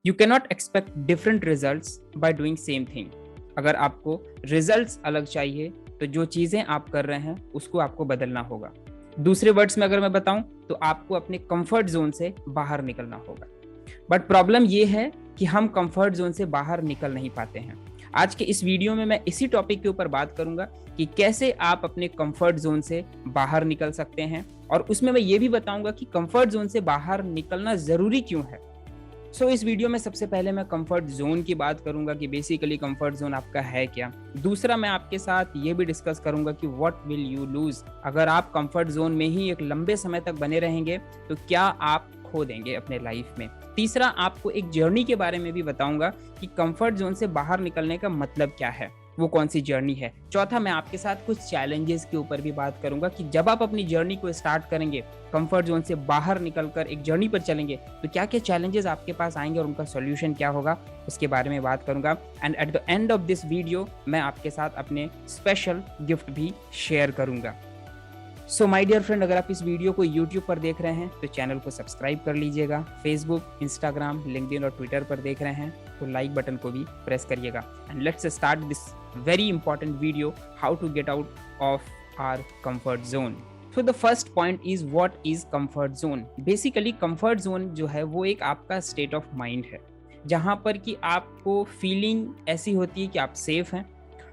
You can not expect different results by doing same thing. अगर आपको results अलग चाहिए तो जो चीज़ें आप कर रहे हैं उसको आपको बदलना होगा। दूसरे वर्ड्स में अगर मैं बताऊं तो आपको अपने कंफर्ट जोन से बाहर निकलना होगा। बट प्रॉब्लम ये है कि हम कंफर्ट जोन से बाहर निकल नहीं पाते हैं। आज के इस वीडियो में मैं इसी टॉपिक के ऊपर बात करूंगा कि कैसे आप अपने कंफर्ट जोन से बाहर निकल सकते हैं, और उसमें मैं ये भी बताऊंगा कि कंफर्ट जोन से बाहर निकलना ज़रूरी क्यों है। इस वीडियो में सबसे पहले मैं कंफर्ट जोन की बात करूंगा कि बेसिकली कंफर्ट जोन आपका है क्या। दूसरा, मैं आपके साथ ये भी डिस्कस करूंगा कि व्हाट विल यू लूज। अगर आप कंफर्ट जोन में ही एक लंबे समय तक बने रहेंगे तो क्या आप खो देंगे अपने लाइफ में। तीसरा, आपको एक जर्नी के बारे में भी बताऊंगा कि कंफर्ट जोन से बाहर निकलने का मतलब क्या है, वो कौन सी जर्नी है। चौथा, मैं आपके साथ कुछ चैलेंजेस के ऊपर भी बात करूंगा कि जब आप अपनी जर्नी को स्टार्ट करेंगे, कंफर्ट जोन से बाहर निकलकर एक जर्नी पर चलेंगे, तो क्या क्या चैलेंजेस आपके पास आएंगे और उनका सॉल्यूशन क्या होगा, उसके बारे में बात करूंगा। And at the end of this video मैं आपके साथ अपने स्पेशल गिफ्ट भी शेयर करूंगा। माय डियर फ्रेंड, अगर आप इस वीडियो को यूट्यूब पर देख रहे हैं तो चैनल को सब्सक्राइब कर लीजिएगा। फेसबुक, इंस्टाग्राम, लिंक्डइन और ट्विटर पर देख रहे हैं तो लाइक बटन को भी प्रेस करिएगा। And let's start this very important video, how to get out of our comfort zone. So the first point is what is comfort zone. Basically comfort zone जो है वो एक आपका स्टेट ऑफ माइंड है, जहाँ पर कि आपको फीलिंग ऐसी होती है कि आप सेफ हैं।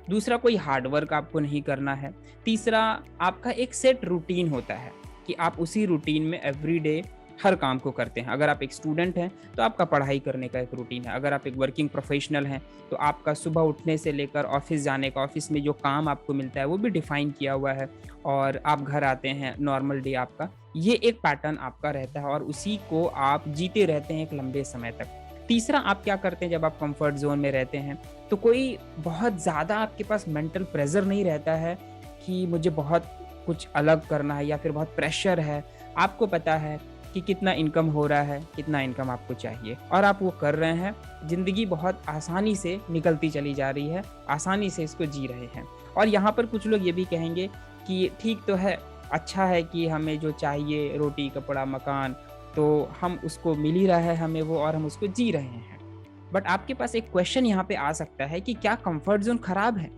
दूसरा, कोई हार्डवर्क आपको नहीं करना है। तीसरा, आपका एक सेट रूटीन होता है कि आप उसी रूटीन में एवरीडे हर काम को करते हैं। अगर आप एक स्टूडेंट हैं तो आपका पढ़ाई करने का एक रूटीन है। अगर आप एक वर्किंग प्रोफेशनल हैं तो आपका सुबह उठने से लेकर ऑफिस जाने का, ऑफिस में जो काम आपको मिलता है वो भी डिफाइन किया हुआ है, और आप घर आते हैं, नॉर्मल डे आपका, ये एक पैटर्न आपका रहता है और उसी को आप जीते रहते हैं एक लंबे समय तक। तीसरा, आप क्या करते हैं जब आप कंफर्ट जोन में रहते हैं, तो कोई बहुत ज़्यादा आपके पास मेंटल प्रेशर नहीं रहता है कि मुझे बहुत कुछ अलग करना है या फिर बहुत प्रेशर है। आपको पता है कि कितना इनकम हो रहा है, कितना इनकम आपको चाहिए, और आप वो कर रहे हैं। ज़िंदगी बहुत आसानी से निकलती चली जा रही है, आसानी से इसको जी रहे हैं। और यहाँ पर कुछ लोग ये भी कहेंगे कि ठीक तो है, अच्छा है कि हमें जो चाहिए रोटी, कपड़ा, मकान, तो हम उसको मिल ही रहा है हमें वो, और हम उसको जी रहे हैं। बट आपके पास एक क्वेश्चन यहाँ पे आ सकता है कि क्या कंफर्ट जोन खराब है,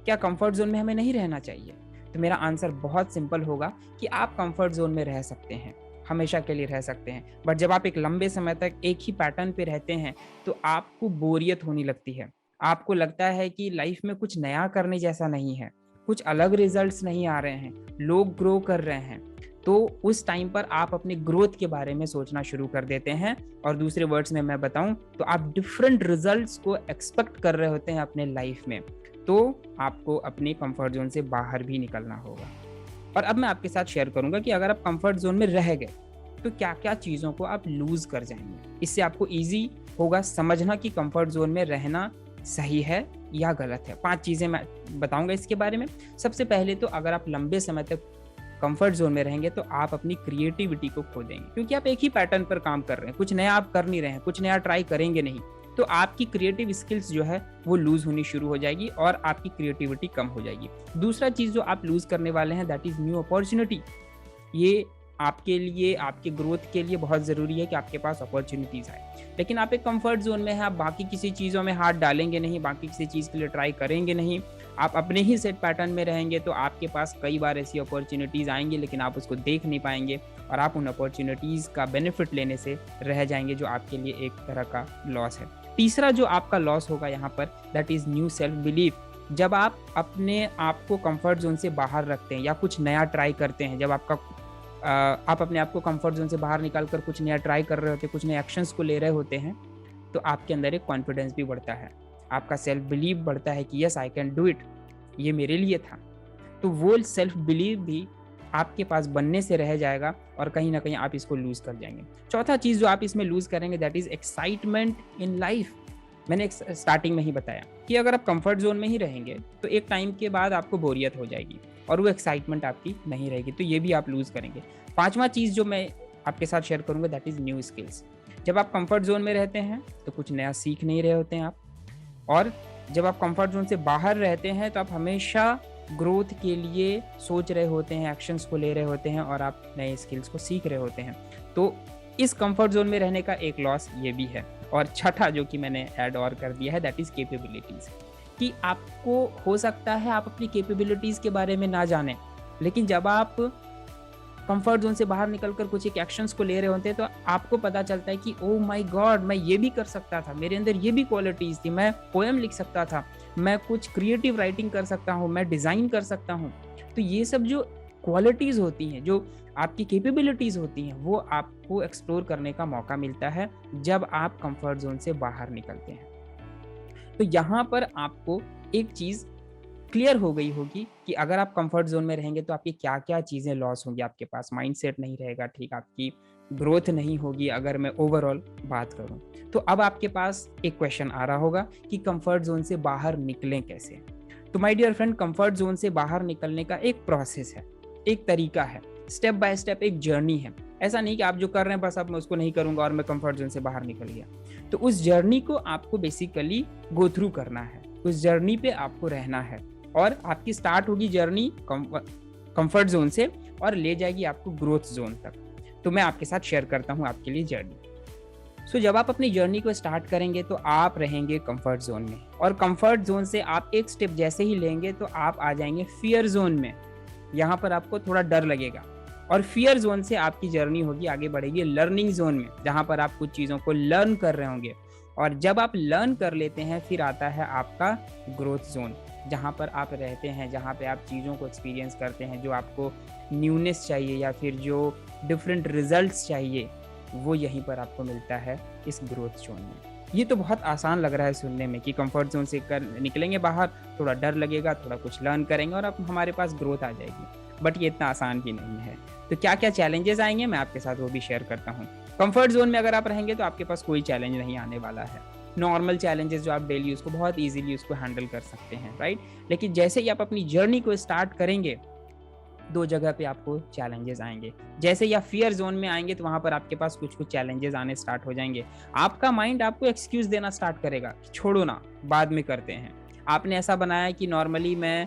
क्या कंफर्ट जोन में हमें नहीं रहना चाहिए। तो मेरा आंसर बहुत सिंपल होगा कि आप कंफर्ट जोन में रह सकते हैं, हमेशा के लिए रह सकते हैं। बट जब आप एक लंबे समय तक एक ही पैटर्न पे रहते हैं तो आपको बोरियत होने लगती है। आपको लगता है कि लाइफ में कुछ नया करने जैसा नहीं है, कुछ अलग रिजल्ट्स नहीं आ रहे हैं, लोग ग्रो कर रहे हैं। तो उस टाइम पर आप अपने ग्रोथ के बारे में सोचना शुरू कर देते हैं, और दूसरे वर्ड्स में मैं बताऊं तो आप डिफरेंट रिजल्ट्स को एक्सपेक्ट कर रहे होते हैं अपने लाइफ में। तो आपको अपने कंफर्ट जोन से बाहर भी निकलना होगा। और अब मैं आपके साथ शेयर करूंगा कि अगर आप कंफर्ट जोन में रह गए तो क्या क्या चीज़ों को आप लूज कर जाएंगे। इससे आपको ईजी होगा समझना कि कंफर्ट जोन में रहना सही है या गलत है। 5 चीज़ें मैं बताऊंगा इसके बारे में। सबसे पहले तो अगर आप लंबे समय तक कंफर्ट जोन में रहेंगे तो आप अपनी क्रिएटिविटी को खो देंगे, क्योंकि आप एक ही पैटर्न पर काम कर रहे हैं, कुछ नया आप कर नहीं रहे हैं, कुछ नया ट्राई करेंगे नहीं। तो आपकी क्रिएटिव स्किल्स जो है वो लूज होनी शुरू हो जाएगी और आपकी क्रिएटिविटी कम हो जाएगी। दूसरा चीज़ जो आप लूज करने वाले हैं, दैट इज न्यू अपॉर्चुनिटी। ये आपके लिए, आपके ग्रोथ के लिए बहुत ज़रूरी है कि आपके पास अपॉर्चुनिटीज़ आए। लेकिन आप एक कंफर्ट जोन में हैं, आप बाकी किसी चीज़ों में हाथ डालेंगे नहीं, बाकी किसी चीज़ के लिए ट्राई करेंगे नहीं, आप अपने ही सेट पैटर्न में रहेंगे, तो आपके पास कई बार ऐसी अपॉर्चुनिटीज़ आएंगी लेकिन आप उसको देख नहीं पाएंगे और आप उन अपॉर्चुनिटीज़ का बेनिफिट लेने से रह जाएंगे, जो आपके लिए एक तरह का लॉस है। तीसरा जो आपका लॉस होगा यहाँ पर, that is new self belief. जब आप अपने आप को कंफर्ट जोन से बाहर रखते हैं या कुछ नया ट्राई करते हैं, जब आप अपने आप को कंफर्ट जोन से बाहर निकाल कर कुछ नया ट्राई कर रहे होते हैं, कुछ नए एक्शंस को ले रहे होते हैं, तो आपके अंदर एक कॉन्फिडेंस भी बढ़ता है, आपका सेल्फ बिलीव बढ़ता है कि yes I can do it, ये मेरे लिए था। तो वो सेल्फ बिलीव भी आपके पास बनने से रह जाएगा और कहीं ना कहीं आप इसको लूज कर जाएंगे। चौथा चीज़ जो आप इसमें लूज करेंगे, that is excitement in life. मैंने स्टार्टिंग में ही बताया कि अगर आप कंफर्ट जोन में ही रहेंगे तो एक टाइम के बाद आपको बोरियत हो जाएगी और वो एक्साइटमेंट आपकी नहीं रहेगी, तो ये भी आप लूज करेंगे। पांचवा चीज़ जो मैं आपके साथ शेयर करूंगा, दैट इज न्यू स्किल्स। जब आप कंफर्ट जोन में रहते हैं तो कुछ नया सीख नहीं रहे होते हैं आप, और जब आप कंफर्ट जोन से बाहर रहते हैं तो आप हमेशा ग्रोथ के लिए सोच रहे होते हैं, एक्शंस को ले रहे होते हैं और आप नए स्किल्स को सीख रहे होते हैं। तो इस कंफर्ट जोन में रहने का एक लॉस ये भी है। और छठा जो कि मैंने ऐड और कर दिया है, दैट इज़ कैपेबिलिटीज़, कि आपको हो सकता है आप अपनी कैपेबिलिटीज़ के बारे में ना जानें, लेकिन जब आप कंफर्ट जोन से बाहर निकलकर कुछ एक एक्शंस को ले रहे होते हैं तो आपको पता चलता है कि ओह माय गॉड, मैं ये भी कर सकता था, मेरे अंदर ये भी क्वालिटीज़ थी, मैं पोएम लिख सकता था, मैं कुछ क्रिएटिव राइटिंग कर सकता हूँ, मैं डिज़ाइन कर सकता हूँ। तो ये सब जो क्वालिटीज़ होती हैं, जो आपकी कैपेबिलिटीज़ होती हैं, वो आपको एक्सप्लोर करने का मौका मिलता है जब आप कंफर्ट जोन से बाहर निकलते हैं। तो यहाँ पर आपको एक चीज़ क्लियर हो गई होगी कि अगर आप कंफर्ट जोन में रहेंगे तो आपकी क्या-क्या चीज़ें लॉस होंगी आपके पास, माइंडसेट नहीं रहेगा ठीक, आपकी ग्रोथ नहीं होगी अगर मैं ओवरऑल बात करूँ। तो अब आपके पास एक क्वेश्चन आ रहा होगा कि कंफर्ट जोन से बाहर निकलें कैसे? तो my dear friend, comfort zone से बाहर निकलने का एक प्रोसेस है, एक तरीका है, स्टेप बाय स्टेप एक जर्नी है। ऐसा नहीं कि आप जो कर रहे हैं बस अब मैं उसको नहीं करूँगा और मैं कंफर्ट जोन से बाहर निकल गया। तो उस जर्नी को आपको बेसिकली गो थ्रू करना है, उस जर्नी पे आपको रहना है और आपकी स्टार्ट होगी जर्नी कंफर्ट जोन से और ले जाएगी आपको ग्रोथ जोन तक। तो मैं आपके साथ शेयर करता हूँ आपके लिए जर्नी। सो जब आप अपनी जर्नी को स्टार्ट करेंगे तो आप रहेंगे कंफर्ट जोन में और कंफर्ट जोन से आप एक स्टेप जैसे ही लेंगे तो आप आ जाएंगे फियर जोन में। यहाँ पर आपको थोड़ा डर लगेगा और फियर जोन से आपकी जर्नी होगी, आगे बढ़ेगी लर्निंग जोन में, जहाँ पर आप कुछ चीज़ों को लर्न कर रहे होंगे। और जब आप लर्न कर लेते हैं फिर आता है आपका ग्रोथ जोन, जहाँ पर आप रहते हैं, जहाँ पे आप चीज़ों को एक्सपीरियंस करते हैं, जो आपको न्यूनेस चाहिए या फिर जो डिफरेंट रिजल्ट्स चाहिए वो यहीं पर आपको मिलता है इस ग्रोथ जोन में। ये तो बहुत आसान लग रहा है सुनने में कि कंफर्ट जोन से निकलेंगे बाहर, थोड़ा डर लगेगा, थोड़ा कुछ लर्न करेंगे और अब हमारे पास ग्रोथ आ जाएगी, बट ये इतना आसान भी नहीं है। तो क्या क्या चैलेंजेस आएंगे मैं आपके साथ वो भी शेयर करता हूँ। कंफर्ट जोन में अगर आप रहेंगे तो आपके पास कोई चैलेंज नहीं आने वाला है, नॉर्मल चैलेंजेस जो आप डेली उसको बहुत इजीली उसको हैंडल कर सकते हैं, राइट। लेकिन जैसे ही आप अपनी जर्नी को स्टार्ट करेंगे दो जगह पे आपको चैलेंजेस आएंगे। जैसे ही आप फियर जोन में आएंगे तो वहां पर आपके पास कुछ कुछ चैलेंजेस आने स्टार्ट हो जाएंगे। आपका माइंड आपको एक्सक्यूज देना स्टार्ट करेगा, छोड़ो ना बाद में करते हैं। आपने ऐसा बनाया कि नॉर्मली मैं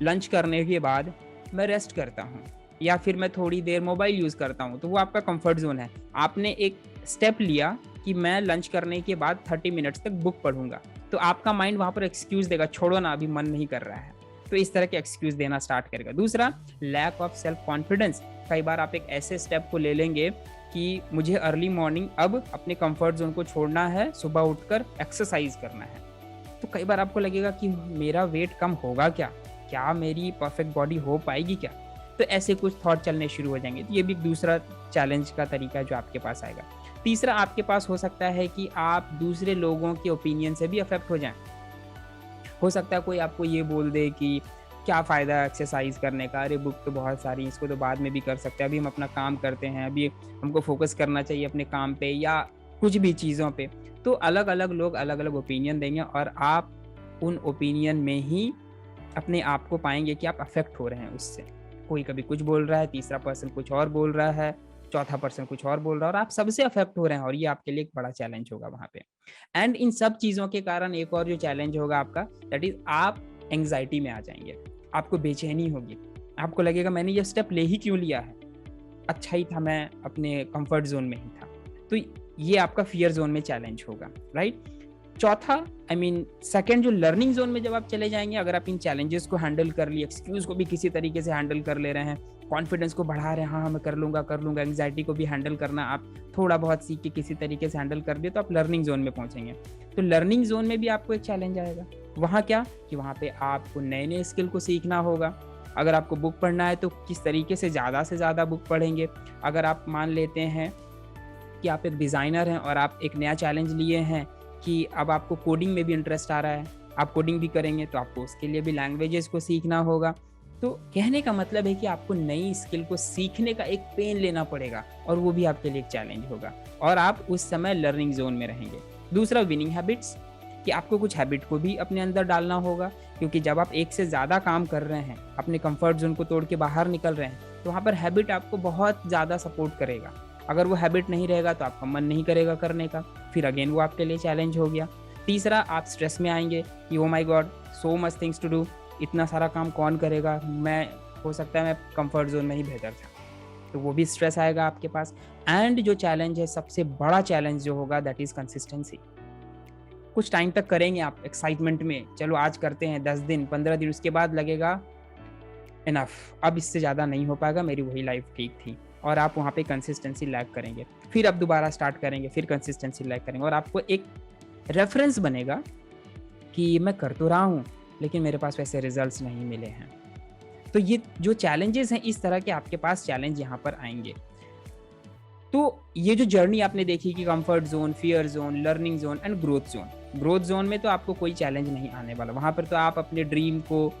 लंच करने के बाद मैं रेस्ट करता हूँ या फिर मैं थोड़ी देर मोबाइल यूज़ करता हूँ, तो वो आपका कंफर्ट जोन है। आपने एक स्टेप लिया कि मैं लंच करने के बाद 30 मिनट्स तक बुक पढ़ूंगा, तो आपका माइंड वहाँ पर एक्सक्यूज़ देगा, छोड़ो ना अभी मन नहीं कर रहा है, तो इस तरह के एक्सक्यूज़ देना स्टार्ट करेगा। दूसरा, लैक ऑफ सेल्फ कॉन्फिडेंस। कई बार आप एक ऐसे स्टेप को ले लेंगे कि मुझे अर्ली मॉर्निंग अब अपने कंफर्ट जोन को छोड़ना है, सुबह उठकर एक्सरसाइज करना है। तो कई बार आपको लगेगा कि मेरा वेट कम होगा क्या मेरी परफेक्ट बॉडी हो पाएगी क्या? तो ऐसे कुछ थॉट चलने शुरू हो जाएंगे। तो ये भी दूसरा चैलेंज का तरीका जो आपके पास आएगा। तीसरा, आपके पास हो सकता है कि आप दूसरे लोगों के ओपिनियन से भी अफेक्ट हो जाएं। हो सकता है कोई आपको ये बोल दे कि क्या फ़ायदा एक्सरसाइज करने का, अरे बुक तो बहुत सारी, इसको तो बाद में भी कर सकते हैं, अभी हम अपना काम करते हैं, अभी हमको फोकस करना चाहिए अपने काम पे या कुछ भी चीज़ों पे। तो अलग अलग लोग अलग अलग ओपिनियन देंगे और आप उन ओपिनियन में ही अपने आप को पाएंगे कि आप अफेक्ट हो रहे हैं उससे। कोई कभी कुछ बोल रहा है, तीसरा पर्सन कुछ और बोल रहा है, चौथा पर्सन कुछ और बोल रहा है और आप सबसे अफेक्ट हो रहे हैं और ये आपके लिए एक बड़ा चैलेंज होगा वहाँ पे। एंड इन सब चीज़ों के कारण एक और जो चैलेंज होगा आपका, दैट इज आप एंग्जाइटी में आ जाएंगे। आपको बेचैनी होगी, आपको लगेगा मैंने ये स्टेप ले ही क्यों लिया है, अच्छा ही था मैं अपने कंफर्ट जोन में ही था। तो ये आपका फियर जोन में चैलेंज होगा, राइट। चौथा, सेकंड, जो लर्निंग जोन में जब आप चले जाएंगे, अगर आप इन चैलेंजेस को हैंडल कर लिए, एक्सक्यूज को भी किसी तरीके से हैंडल कर ले रहे हैं, कॉन्फिडेंस को बढ़ा रहे हैं, हाँ मैं कर लूंगा, एंग्जाइटी को भी हैंडल करना आप थोड़ा बहुत सीख के किसी तरीके से हैंडल कर दिए, तो आप लर्निंग जोन में पहुंचेंगे। तो लर्निंग जोन में भी आपको एक चैलेंज आएगा। वहाँ क्या कि वहाँ पे आपको नए नए स्किल को सीखना होगा। अगर आपको बुक पढ़ना है तो किस तरीके से ज़्यादा बुक पढ़ेंगे। अगर आप मान लेते हैं कि आप एक डिज़ाइनर हैं और आप एक नया चैलेंज लिए हैं कि अब आपको कोडिंग में भी इंटरेस्ट आ रहा है, आप कोडिंग भी करेंगे, तो आपको उसके लिए भी लैंग्वेजेस को सीखना होगा। तो कहने का मतलब है कि आपको नई स्किल को सीखने का एक पेन लेना पड़ेगा और वो भी आपके लिए एक चैलेंज होगा और आप उस समय लर्निंग जोन में रहेंगे। दूसरा, विनिंग हैबिट्स, कि आपको कुछ हैबिट को भी अपने अंदर डालना होगा, क्योंकि जब आप एक से ज़्यादा काम कर रहे हैं, अपने कंफर्ट जोन को तोड़ के बाहर निकल रहे हैं, तो वहाँ पर हैबिट आपको बहुत ज़्यादा सपोर्ट करेगा। अगर वो हैबिट नहीं रहेगा तो आपका मन नहीं करेगा करने का, फिर अगेन वो आपके लिए चैलेंज हो गया। तीसरा, आप स्ट्रेस में आएंगे कि oh my god, so much things to do, इतना सारा काम कौन करेगा, मैं हो सकता है मैं कंफर्ट जोन में ही बेहतर था। तो वो भी स्ट्रेस आएगा आपके पास। एंड जो चैलेंज है, सबसे बड़ा चैलेंज जो होगा, दैट इज कंसिस्टेंसी। कुछ टाइम तक करेंगे आप एक्साइटमेंट में, चलो आज करते हैं, 10 दिन 15 दिन, उसके बाद लगेगा इनफ, अब इससे ज़्यादा नहीं हो पाएगा, मेरी वही लाइफ ठीक थी, और आप वहाँ पे कंसिस्टेंसी लैग करेंगे। फिर आप दोबारा स्टार्ट करेंगे, फिर कंसिस्टेंसी लैग करेंगे, और आपको एक रेफरेंस बनेगा कि मैं कर तो रहा हूँ लेकिन मेरे पास वैसे रिजल्ट्स नहीं मिले हैं। तो ये जो चैलेंजेस हैं, इस तरह के आपके पास चैलेंज यहाँ पर आएंगे। तो ये जो जर्नी आपने देखी कि comfort zone, fear zone, learning zone and growth zone. Growth zone में तो आपको कोई चैलेंज नहीं आने वाला, वहाँ पर तो आप अपने ड्रीम को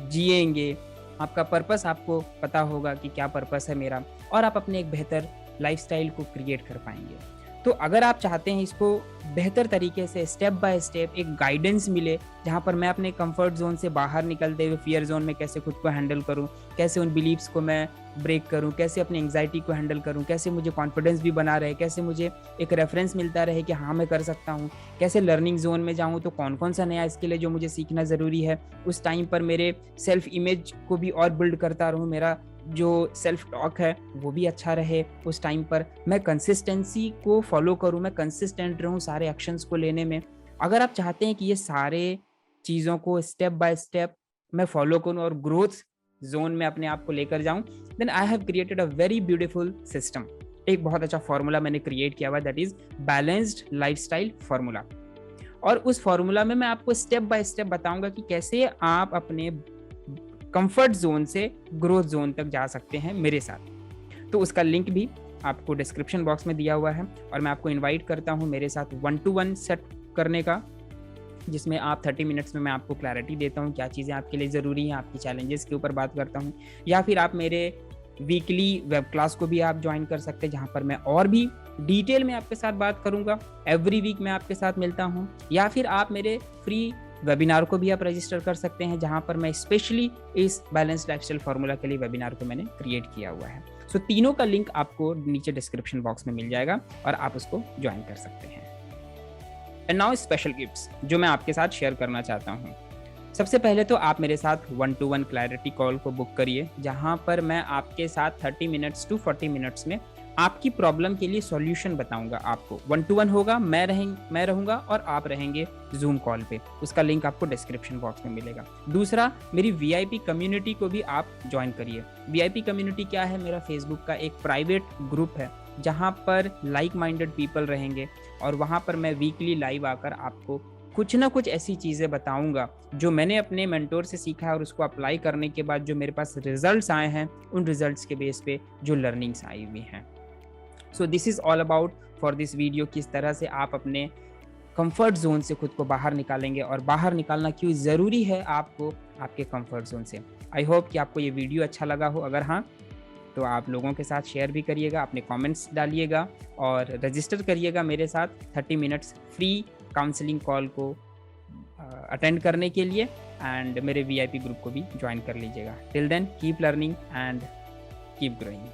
जिएंगे, आपका पर्पस आपको पता होगा कि क्या पर्पस है मेरा, और आप अपने एक बेहतर लाइफस्टाइल को क्रिएट कर पाएंगे। तो अगर आप चाहते हैं इसको बेहतर तरीके से स्टेप बाय स्टेप एक गाइडेंस मिले, जहाँ पर मैं अपने कंफर्ट जोन से बाहर निकलते हुए फियर जोन में कैसे खुद को हैंडल करूँ, कैसे उन बिलीव्स को मैं ब्रेक करूँ, कैसे अपनी एंग्जाइटी को हैंडल करूँ, कैसे मुझे कॉन्फिडेंस भी बना रहे, कैसे मुझे एक रेफरेंस मिलता रहे कि हाँ मैं कर सकता हूँ, कैसे लर्निंग जोन में जाऊँ तो कौन कौन सा नया स्किल है जो मुझे सीखना ज़रूरी है, उस टाइम पर मेरे सेल्फ इमेज को भी और बिल्ड करता रहूँ, मेरा जो सेल्फ टॉक है वो भी अच्छा रहे, उस टाइम पर मैं कंसिस्टेंसी को फॉलो करूँ, मैं कंसिस्टेंट रहूँ सारे एक्शंस को लेने में। अगर आप चाहते हैं कि ये सारे चीज़ों को स्टेप बाय स्टेप मैं फॉलो करूँ और ग्रोथ जोन में अपने आप को लेकर जाऊँ, then I have created a very beautiful system. एक बहुत अच्छा फॉर्मूला मैंने क्रिएट किया हुआ, that is balanced lifestyle formula. और उस फॉर्मूला में मैं आपको स्टेप बाय स्टेप बताऊंगा कि कैसे आप अपने कंफर्ट जोन से ग्रोथ जोन तक जा सकते हैं मेरे साथ। तो उसका लिंक भी आपको डिस्क्रिप्शन बॉक्स में दिया हुआ है, और मैं आपको इनवाइट करता हूं मेरे साथ 1-to-1 सेट करने का, जिसमें आप 30 मिनट्स में मैं आपको क्लैरिटी देता हूं क्या चीज़ें आपके लिए ज़रूरी हैं, आपकी चैलेंजेस के ऊपर बात करता हूं। या फिर आप मेरे वीकली वेब क्लास को भी आप ज्वाइन कर सकते हैं, जहां पर मैं और भी डिटेल में आपके साथ बात करूंगा। एवरी वीक मैं आपके साथ मिलता हूं। या फिर आप मेरे फ्री वेबिनार को भी आप रजिस्टर कर सकते हैं, जहां पर मैं स्पेशली इस बैलेंस लाइफस्टाइल फार्मूला के लिए वेबिनार को मैंने क्रिएट किया हुआ है। सो तीनों का लिंक आपको नीचे डिस्क्रिप्शन बॉक्स में मिल जाएगा और आप उसको ज्वाइन कर सकते हैं। एंड नाउ स्पेशल गिफ्ट्स जो मैं आपके साथ शेयर करना चाहता हूँ। सबसे पहले तो आप मेरे साथ 1-to-1 क्लैरिटी कॉल को बुक करिए, जहां पर मैं आपके साथ 30 मिनट्स टू 40 मिनट्स में आपकी प्रॉब्लम के लिए सॉल्यूशन बताऊंगा। आपको 1-to-1 होगा, मैं रहूंगा और आप रहेंगे जूम कॉल पे। उसका लिंक आपको डिस्क्रिप्शन बॉक्स में मिलेगा। दूसरा, मेरी वीआईपी कम्युनिटी को भी आप ज्वाइन करिए। वीआईपी कम्युनिटी क्या है? मेरा फेसबुक का एक प्राइवेट ग्रुप है, जहां पर लाइक माइंडेड पीपल रहेंगे, और वहां पर मैं वीकली लाइव आकर आपको कुछ ना कुछ ऐसी चीज़ें बताऊंगा जो मैंने अपने मेंटोर से सीखा है, और उसको अप्लाई करने के बाद जो मेरे पास रिजल्ट्स आए हैं, उन रिजल्ट्स के बेस पे जो लर्निंग्स आई हुई हैं। So this is all about for this video, किस तरह से आप अपने कंफर्ट जोन से खुद को बाहर निकालेंगे, और बाहर निकालना क्यों ज़रूरी है आपको आपके कंफर्ट जोन से। आई होप कि आपको ये वीडियो अच्छा लगा हो। अगर हाँ, तो आप लोगों के साथ शेयर भी करिएगा, अपने कमेंट्स डालिएगा, और रजिस्टर करिएगा मेरे साथ 30 मिनट्स फ्री काउंसलिंग कॉल को अटेंड करने के लिए, एंड मेरे वीआईपी ग्रुप को भी ज्वाइन कर लीजिएगा। Till then keep learning and keep growing.